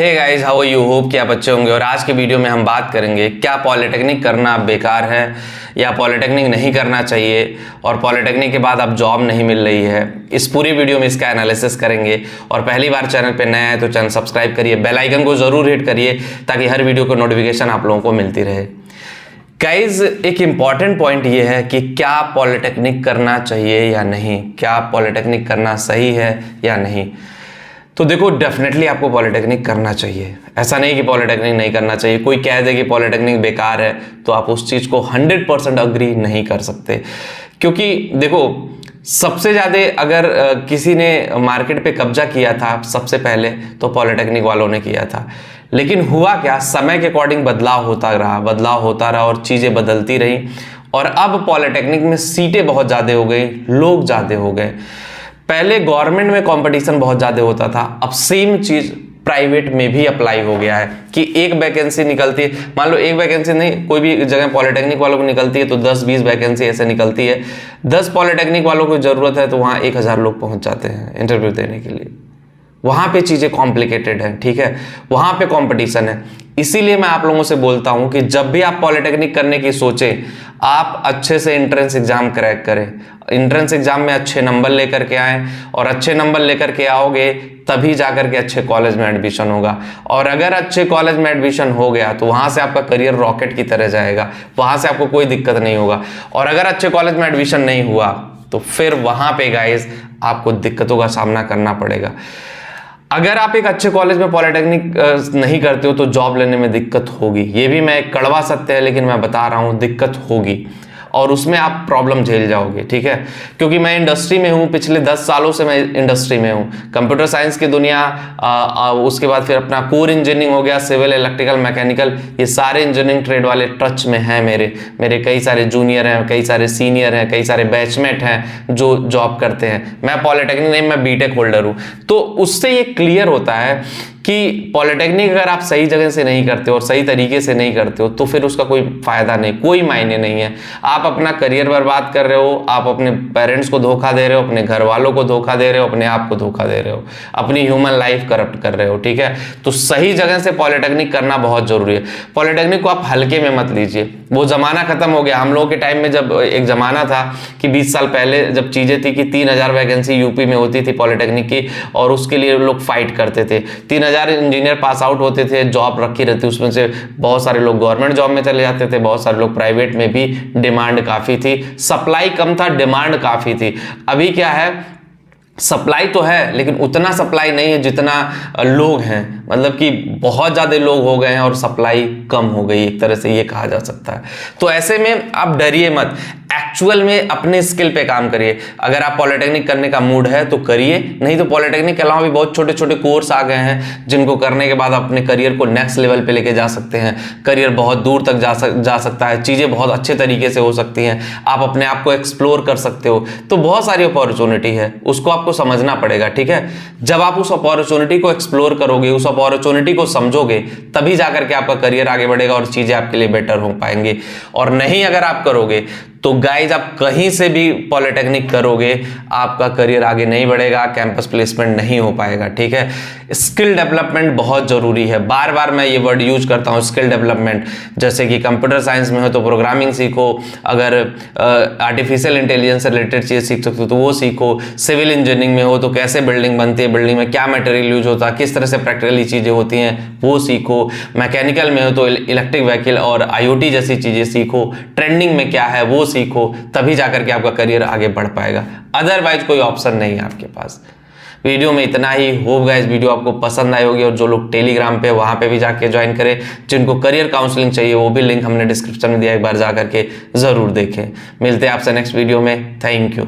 Hey guys, how are you? Hope कि आप अच्छे होंगे। और आज के वीडियो में हम बात करेंगे क्या पॉलिटेक्निक करना बेकार है या पॉलिटेक्निक नहीं करना चाहिए और पॉलिटेक्निक के बाद अब जॉब नहीं मिल रही है। इस पूरी वीडियो में इसका एनालिसिस करेंगे। और पहली बार चैनल पे नया है तो चैनल सब्सक्राइब करिए, बेल आइकन को जरूर हिट करिए ताकि हर वीडियो को नोटिफिकेशन आप लोगों को मिलती रहे। गाइज, एक इम्पॉर्टेंट पॉइंट ये है कि क्या पॉलिटेक्निक करना चाहिए या नहीं, क्या पॉलिटेक्निक करना सही है या नहीं। तो देखो, डेफिनेटली आपको पॉलिटेक्निक करना चाहिए। ऐसा नहीं कि पॉलिटेक्निक नहीं करना चाहिए। कोई कह दे कि पॉलिटेक्निक बेकार है तो आप उस चीज़ को 100% अग्री नहीं कर सकते, क्योंकि देखो सबसे ज़्यादा अगर किसी ने मार्केट पे कब्जा किया था सबसे पहले तो पॉलिटेक्निक वालों ने किया था। लेकिन हुआ क्या, समय के अकॉर्डिंग बदलाव होता रहा और चीज़ें बदलती रही और अब पॉलिटेक्निक में सीटें बहुत ज़्यादा हो गई, लोग ज़्यादा हो गए। पहले गवर्नमेंट में कंपटीशन बहुत ज़्यादा होता था, अब सेम चीज़ प्राइवेट में भी अप्लाई हो गया है कि एक वैकेंसी निकलती है, मान लो एक वैकेंसी नहीं, कोई भी जगह पॉलिटेक्निक वालों को निकलती है तो 10-20 वैकेंसी ऐसे निकलती है। 10 पॉलिटेक्निक वालों को ज़रूरत है तो वहाँ 1000 लोग पहुँच जाते हैं इंटरव्यू देने के लिए। वहाँ पे चीज़ें कॉम्प्लिकेटेड हैं, ठीक है, वहाँ पे कंपटीशन है। इसीलिए मैं आप लोगों से बोलता हूँ कि जब भी आप पॉलिटेक्निक करने की सोचें, आप अच्छे से एंट्रेंस एग्जाम क्रैक करें, एंट्रेंस एग्जाम में अच्छे नंबर लेकर के आएँ और अच्छे नंबर लेकर के आओगे तभी जाकर के अच्छे कॉलेज में एडमिशन होगा। और अगर अच्छे कॉलेज में एडमिशन हो गया तो वहाँ से आपका करियर रॉकेट की तरह जाएगा, वहाँ से आपको कोई दिक्कत नहीं होगा। और अगर अच्छे कॉलेज में एडमिशन नहीं हुआ तो फिर वहाँ पे गाइस आपको दिक्कतों का सामना करना पड़ेगा। अगर आप एक अच्छे कॉलेज में पॉलिटेक्निक नहीं करते हो तो जॉब लेने में दिक्कत होगी। ये भी मैं एक कड़वा सत्य है लेकिन मैं बता रहा हूँ, दिक्कत होगी और उसमें आप प्रॉब्लम झेल जाओगे, ठीक है। क्योंकि मैं इंडस्ट्री में हूँ, पिछले 10 सालों से मैं इंडस्ट्री में हूँ। कंप्यूटर साइंस की दुनिया, उसके बाद फिर अपना कोर इंजीनियरिंग हो गया, सिविल, इलेक्ट्रिकल, मैकेनिकल, ये सारे इंजीनियरिंग ट्रेड वाले टच में हैं। मेरे कई सारे जूनियर हैं, कई सारे सीनियर हैं, कई सारे बैचमेट हैं जो जॉब करते हैं। मैं पॉलिटेक्निक नहीं, मैं बीटेक होल्डर हूँ। तो उससे ये क्लियर होता है कि पॉलिटेक्निक अगर आप सही जगह से नहीं करते हो और सही तरीके से नहीं करते हो तो फिर उसका कोई फायदा नहीं, कोई मायने नहीं है। आप अपना करियर बर्बाद कर रहे हो, आप अपने पेरेंट्स को धोखा दे रहे हो, अपने घर वालों को धोखा दे रहे हो, अपने आप को धोखा दे रहे हो, अपनी ह्यूमन लाइफ करप्ट कर रहे हो, ठीक है। तो सही जगह से पॉलिटेक्निक करना बहुत जरूरी है। पॉलिटेक्निक को आप हल्के में मत लीजिए। वो जमाना खत्म हो गया। हम लोगों के टाइम में जब एक जमाना था कि 20 साल पहले जब चीजें थी कि 3000 वैकेंसी यूपी में होती थी पॉलिटेक्निक की और उसके लिए लोग फाइट करते थे। 3000 इंजीनियर पास आउट होते थे, जॉब रखी रहती, उसमें से बहुत सारे लोग गवर्नमेंट जॉब में चले जाते थे, बहुत सारे लोग प्राइवेट में भी। डिमांड काफी थी, सप्लाई कम था, डिमांड काफी थी। अभी क्या है, सप्लाई तो है लेकिन उतना सप्लाई नहीं है जितना लोग हैं, मतलब कि बहुत ज़्यादा लोग हो गए हैं और सप्लाई कम हो गई, एक तरह से ये कहा जा सकता है। तो ऐसे में आप डरिए मत, एक्चुअल में अपने स्किल पे काम करिए। अगर आप पॉलिटेक्निक करने का मूड है तो करिए, नहीं तो पॉलिटेक्निक के अलावा भी बहुत छोटे छोटे कोर्स आ गए हैं जिनको करने के बाद अपने करियर को नेक्स्ट लेवल पे लेके जा सकते हैं। करियर बहुत दूर तक जा सकता है, चीज़ें बहुत अच्छे तरीके से हो सकती हैं, आप अपने आप को एक्सप्लोर कर सकते हो। तो बहुत सारी अपॉर्चुनिटी है, उसको आपको समझना पड़ेगा, ठीक है। जब आप उस अपॉर्चुनिटी को एक्सप्लोर करोगे, उस अपॉर्चुनिटी को समझोगे, तभी जाकर के आपका करियर आगे बढ़ेगा और चीज़ें आपके लिए बेटर हो पाएंगी। और नहीं अगर आप करोगे तो गाइज आप कहीं से भी पॉलिटेक्निक करोगे आपका करियर आगे नहीं बढ़ेगा, कैंपस प्लेसमेंट नहीं हो पाएगा, ठीक है। स्किल डेवलपमेंट बहुत जरूरी है। बार बार मैं ये वर्ड यूज करता हूँ, स्किल डेवलपमेंट। जैसे कि कंप्यूटर साइंस में हो तो प्रोग्रामिंग सीखो, अगर आर्टिफिशियल इंटेलिजेंस से रिलेटेड चीज़ सीख सकते हो तो वो सीखो। सिविल इंजीनियरिंग में हो तो कैसे बिल्डिंग बनती है, बिल्डिंग में क्या मटेरियल यूज होता है, किस तरह से प्रैक्टिकली चीज़ें होती हैं वो सीखो। मैकेनिकल में हो तो इलेक्ट्रिक व्हीकल और IoT जैसी चीज़ें सीखो। ट्रेंडिंग में क्या है वो सीखो, तभी जाकर के आपका करियर आगे बढ़ पाएगा। अदरवाइज कोई ऑप्शन नहीं है आपके पास। वीडियो में इतना ही। होप गाइस वीडियो आपको पसंद आई होगी और जो लोग टेलीग्राम पे वहां पे भी जाके ज्वाइन करें, जिनको करियर काउंसलिंग चाहिए वो भी लिंक हमने डिस्क्रिप्शन में दिया, एक बार जाकर के जरूर देखें। मिलते हैं आपसे नेक्स्ट वीडियो में। Thank you.